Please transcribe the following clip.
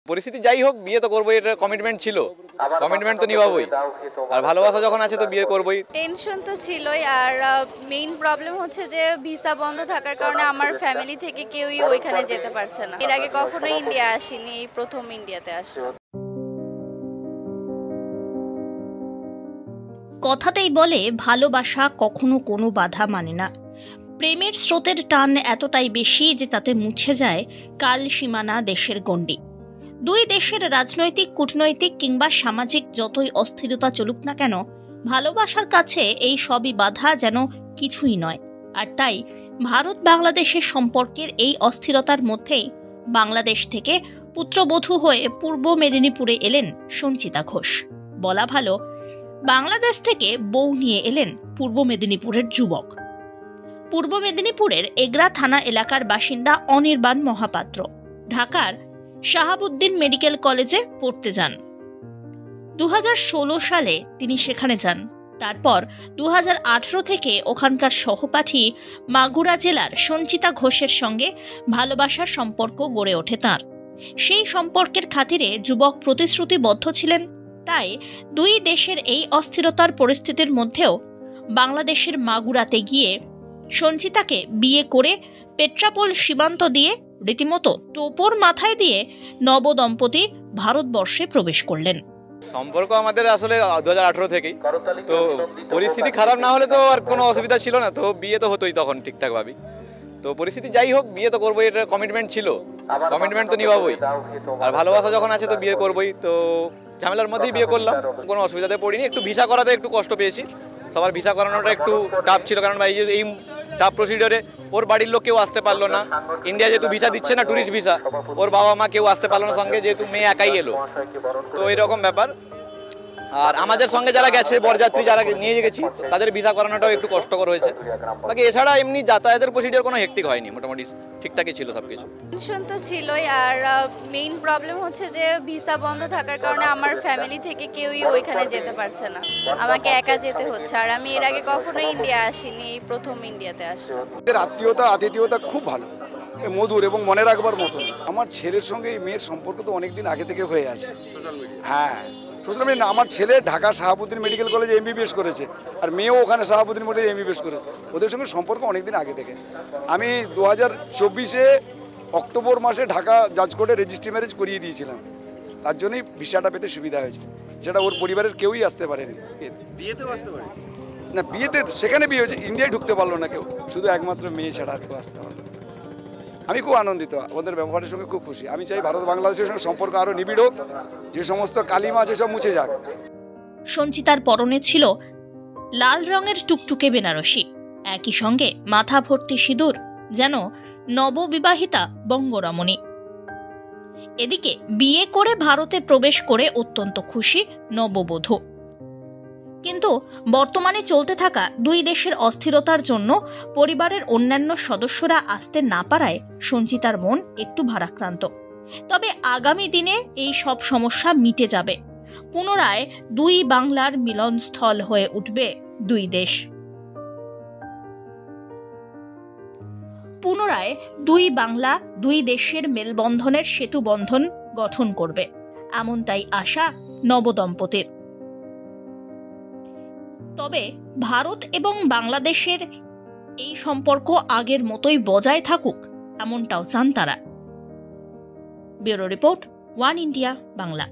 পরিস্থিতি যাই হোক বিয়ে তো করবোই, এটা কমিটমেন্ট ছিল, কমিটমেন্ট তো নিভাবই, আর ভালোবাসা যখন আছে তো বিয়ে করবোই। টেনশন তো ছিলই, আর মেইন প্রবলেম হচ্ছে যে ভিসা বন্ধ থাকার কারণে আমার ফ্যামিলি থেকে কেউই ওইখানে যেতে পারছে না। এর আগে কখনো ইন্ডিয়া আসিনি, এই প্রথম ইন্ডিয়াতে আসি। কথাতেই বলে ভালোবাসা কখনো কোনো বাধা মানে না। প্রেমের স্রোতের টান এতটাই বেশি যে তাতে মুছে যায় কাল সীমানা দেশের গণ্ডি। দুই দেশের রাজনৈতিক, কূটনৈতিক কিংবা সামাজিক যতই অস্থিরতা চলুক না কেন, ভালোবাসার কাছে এই সবই বাধা যেন কিছুই নয়। আর তাই ভারত বাংলাদেশের সম্পর্কের এই অস্থিরতার মধ্যেই বাংলাদেশ থেকে পুত্রবধূ হয়ে পূর্ব মেদিনীপুরে এলেন সঞ্চিতা ঘোষ। বলা ভালো, বাংলাদেশ থেকে বউ নিয়ে এলেন পূর্ব মেদিনীপুরের যুবক। পূর্ব মেদিনীপুরের এগরা থানা এলাকার বাসিন্দা অনির্বাণ মহাপাত্র ঢাকার শাহাবুদ্দিন মেডিকেল কলেজে পড়তে যান। 2016 সালে তিনি সেখানে যান। তারপর 2018 থেকে ওখানকার সহপাঠী মাগুরা জেলার সঞ্চিতা ঘোষের সঙ্গে ভালোবাসার সম্পর্ক গড়ে ওঠে তাঁর। সেই সম্পর্কের খাতিরে যুবক প্রতিশ্রুতিবদ্ধ ছিলেন। তাই দুই দেশের এই অস্থিরতার পরিস্থিতির মধ্যেও বাংলাদেশের মাগুরাতে গিয়ে সঞ্চিতাকে বিয়ে করে পেট্রাপোল সীমান্ত দিয়ে রীতিমতো টোপর মাথায় দিয়ে নবদম্পতি ভারতবর্ষে প্রবেশ করলেন। সম্পর্ক আমাদের আসলে 2018 থেকেই, তো পরিস্থিতি খারাপ না হলে তো আর কোনো অসুবিধা ছিল না, তো বিয়ে তো হতোই তখন ঠিকঠাক ভাবে। তো পরিস্থিতি যাই হোক বিয়ে তো করবোই, এটা কমিটমেন্ট ছিল, কমিটমেন্ট তো নিভাবই, আর ভালোবাসা যখন আছে তো বিয়ে করবোই। তো ঝামেলার মধ্যেই বিয়ে করলাম, কোনো অসুবিধাতে পড়িনি। একটু ভিসা করাতে একটু কষ্ট পেয়েছি, সবার ভিসা করানোটা একটু টাফ ছিল, কারণ এই টাফ প্রসিডিওরে ওর বাড়ির লোক কেউ আসতে পারলো না। ইন্ডিয়া যেহেতু ভিসা দিচ্ছে না, ট্যুরিস্ট ভিসা, ওর বাবা মা কেউ আসতে পারলো না সঙ্গে, যেহেতু মেয়ে একাই এলো, তো এরকম ব্যাপার। আর আমাদের সঙ্গে যারা গেছে, বরযাত্রী যারা নিয়ে গেছি, তাদের ভিসা করানোটাও একটু কষ্টকর হয়েছে। বাকি এছাড়া এমনি যাতায়াতের প্রসিডিওর কোনো হেক্টিক হয়নি, মোটামুটি ঠিকঠাকই ছিল সবকিছু। টেনশন তো ছিলই, আর মেইন প্রবলেম হচ্ছে যে ভিসা বন্ধ থাকার কারণে আমার ফ্যামিলি থেকে কেউই ওইখানে যেতে পারছে না, আমাকে একা যেতে হচ্ছে। আর আমি এর আগে কখনো ইন্ডিয়া আসিনি, এই প্রথম ইন্ডিয়াতে আসি। আতিথেয়তা খুব ভালো, মধুর এবং মনে রাখবার মতো। আমার ছেলের সঙ্গে এই মেয়ের সম্পর্ক তো অনেকদিন আগে থেকে হয়ে আছে। হ্যাঁ, সোশ্যাল মিডিয়া। আমার ছেলে ঢাকা শাহাবুদ্দিন মেডিকেল কলেজে MBBS করেছে, আর মেয়েও ওখানে শাহাবুদ্দিন মেডিকেল MBBS করে। ওদের সঙ্গে সম্পর্ক অনেকদিন আগে থেকে। আমি 2024 অক্টোবর মাসে ঢাকা জাজ কোর্টে রেজিস্ট্রি ম্যারেজ করিয়ে দিয়েছিলাম, তার জন্যই ভিসাটা পেতে সুবিধা হয়েছে, যেটা ওর পরিবারের কেউই আসতে পারেনি। বিয়েতেও আসতে পারে না, বিয়েতে সেখানে বিয়ে হয়েছে, ইন্ডিয়ায় ঢুকতে পারলো না কেউ, শুধু একমাত্র মেয়ে ছাড়া আর কেউ আসতে পারলো। আমি খুব আনন্দিত, ওদের ব্যবহারের সঙ্গে খুব খুশি। আমি চাই ভারত বাংলাদেশের সঙ্গে সম্পর্ক আরও নিবিড় হোক, যে সমস্ত কালিমা যেসব মুছে যাক। সঞ্চিতার পরনে ছিল লাল রঙের টুকটুকে বেনারসি, একই সঙ্গে মাথা ভর্তি সিঁদুর, যেন নববিবাহিতা বঙ্গরমণী। এদিকে বিয়ে করে ভারতে প্রবেশ করে অত্যন্ত খুশি নববধূ। কিন্তু বর্তমানে চলতে থাকা দুই দেশের অস্থিরতার জন্য পরিবারের অন্যান্য সদস্যরা আসতে না পারায় সঞ্চিতার মন একটু ভারাক্রান্ত। তবে আগামী দিনে এই সব সমস্যা মিটে যাবে। পুনরায় দুই বাংলার মিলনস্থল হয়ে উঠবে দুই দেশ। পুনরায় দুই বাংলা দুই দেশের মেলবন্ধনের সেতুবন্ধন গঠন করবে, এমনটাই আশা নবদম্পতির। তবে ভারত এবং বাংলাদেশের এই সম্পর্ক আগের মতোই বজায় থাকুক, এমনটাও চান তারা। Bureau report, one India Bangla.